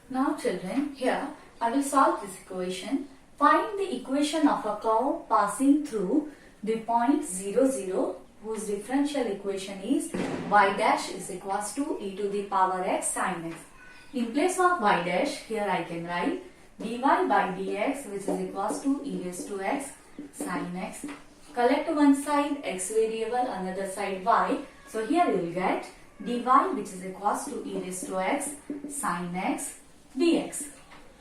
Now children, here I will solve this equation. Find the equation of a curve passing through the point 0, 0 whose differential equation is y dash is equals to e to the power x sin x. In place of y dash, here I can write dy by dx which is equals to e raised to x sin x. Collect one side x variable, another side y. So here you will get dy which is equals to e raised to x sin x dx.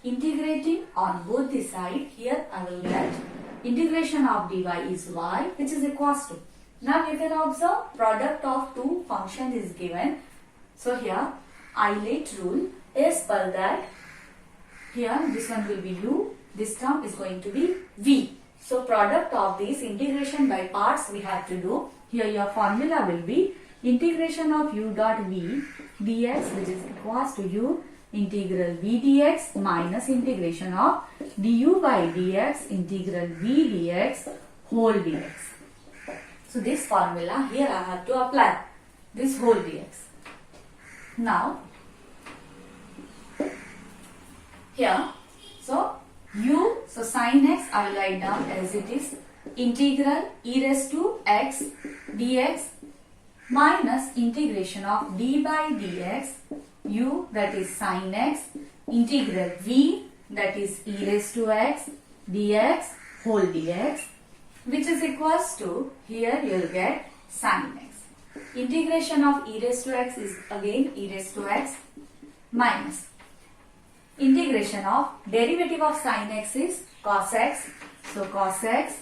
Integrating on both the side, here I will get integration of dy is y which is equals to. Now you can observe product of two function is given. So here Eilert rule, as per that, here this one will be u, this term is going to be v. So product of this integration by parts we have to do. Here your formula will be integration of u dot v dx which is equals to u integral v dx minus integration of du by dx integral v dx whole dx. So this formula here I have to apply this whole dx. Now here so sin x I will write down as it is integral e raised to x dx minus integration of d by dx u that is sin x integral v that is e raised to x dx whole dx which is equals to, here you will get sin x. Integration of e raised to x is again e raised to x minus integration of derivative of sin x is cos x. So cos x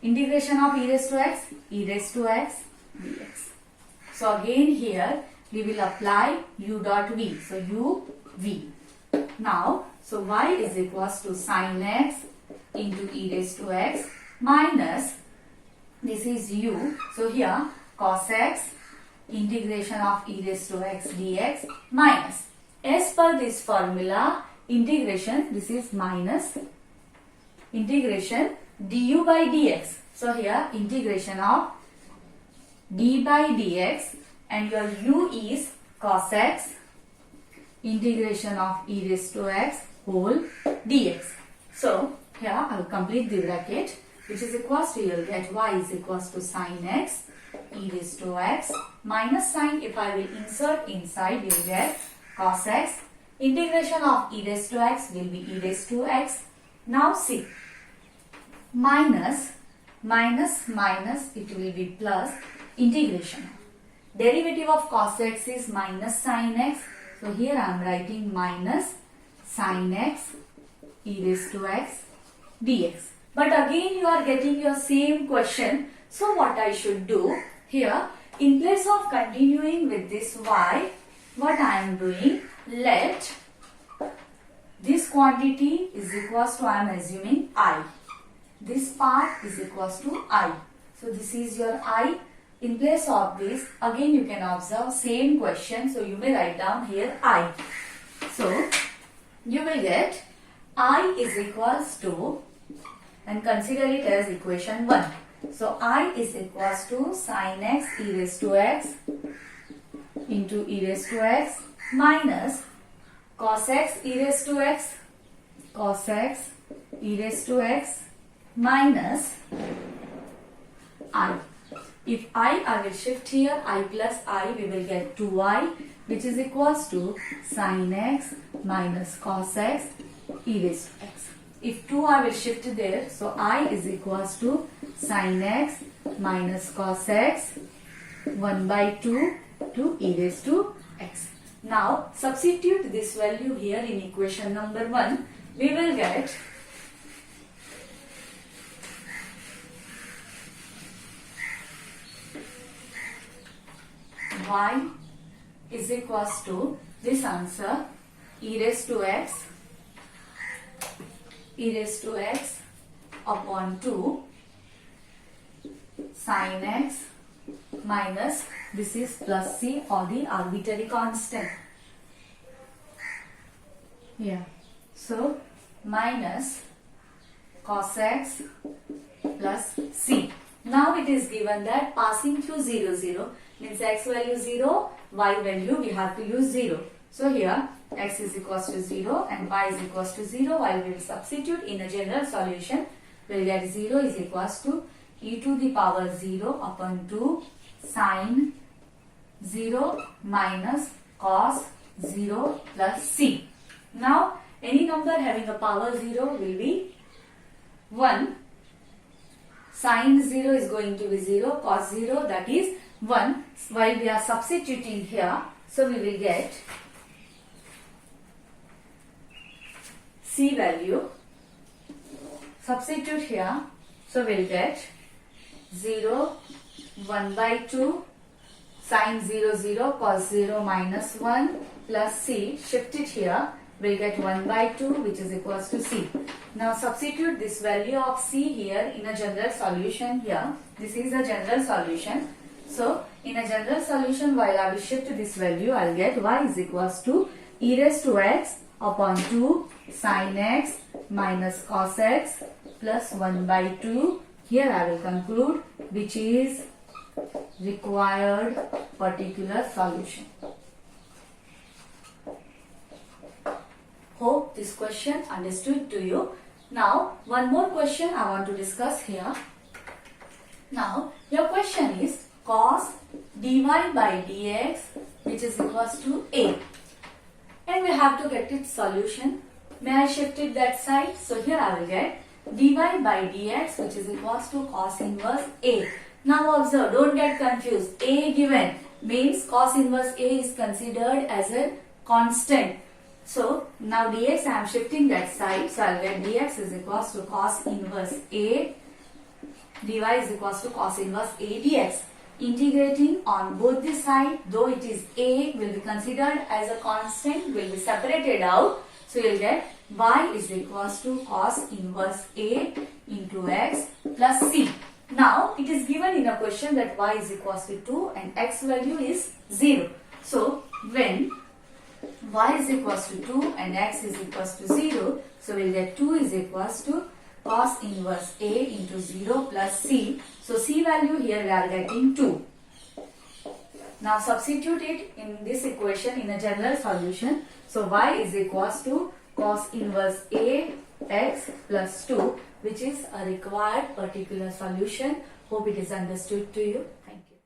integration of e raised to x dx. So again here we will apply u dot v. So u v. Now so y is equals to sin x into e raised to x minus this is u. So here cos x integration of e raised to x dx minus, as per this formula, integration this is minus integration du by dx. So here integration of d by dx and your u is cos x integration of e raised to x whole dx. So here I will complete the bracket which is equals to, you will get y is equals to sin x e raised to x minus sin, if I will insert inside you will get cos x integration of e raised to x will be e raised to x. Now see minus it will be plus integration. Derivative of cos x is minus sin x. So here I am writing minus sin x e raised to x dx. But again you are getting your same question. So what I should do here, in place of continuing with this y, what I am doing, let this quantity is equals to, I am assuming I. This part is equals to I. So this is your I. In place of this, again you can observe same question. So you may write down here I. So you will get I is equals to, and consider it as equation 1. So I is equals to sin x e raised to x into e raised to x minus cos x e raised to x e raised to x minus I. If I will shift here, I plus I, we will get 2i which is equals to sin x minus cos x e raised to x. If 2 I will shift there, so I is equals to sin x minus cos x 1 by 2 to e raised to x. Now substitute this value here in equation number 1. We will get y is equals to this answer e raised to x upon 2 sin x minus this is plus c or the arbitrary constant. Yeah. So minus cos x plus c. Now it is given that passing through 0, 0 means x value 0, y value we have to use 0. So here x is equals to 0 and y is equals to 0. While we will substitute in a general solution, we will get 0 is equals to e to the power 0 upon 2 sine 0 minus cos 0 plus c. Now any number having a power 0 will be 1. Sine 0 is going to be 0, cos 0 that is 1. While we are substituting here, so we will get c value. Substitute here, so we will get 0, 1 by 2, sine 0, 0, cos 0 minus 1 plus c. Shift it here, we will get 1 by 2 which is equals to c. Now substitute this value of c here in a general solution here. This is a general solution. So in a general solution, while I will shift this value, I will get y is equals to e raised to x upon 2 sin x minus cos x plus 1 by 2. Here I will conclude which is required particular solution. Hope this question understood to you. Now one more question I want to discuss here. Now your question is cos dy by dx which is equals to a, and we have to get its solution. May I shift it that side? So here I will get dy by dx which is equals to cos inverse a. Now observe, don't get confused. A given means cos inverse a is considered as a constant. So now dx I am shifting that side. So I will get dx is equals to cos inverse a, dy is equals to cos inverse a dx. Integrating on both the side, though it is a, will be considered as a constant, will be separated out. So you will get y is equals to cos inverse a into x plus c. Now it is given in a question that y is equals to 2 and x value is 0. So when y is equals to 2 and x is equals to 0, so we will get 2 is equals to cos inverse a into 0 plus c. So c value here we are getting 2. Now substitute it in this equation in a general solution. So y is equals to cos inverse a x plus 2, which is a required particular solution. Hope it is understood to you. Thank you.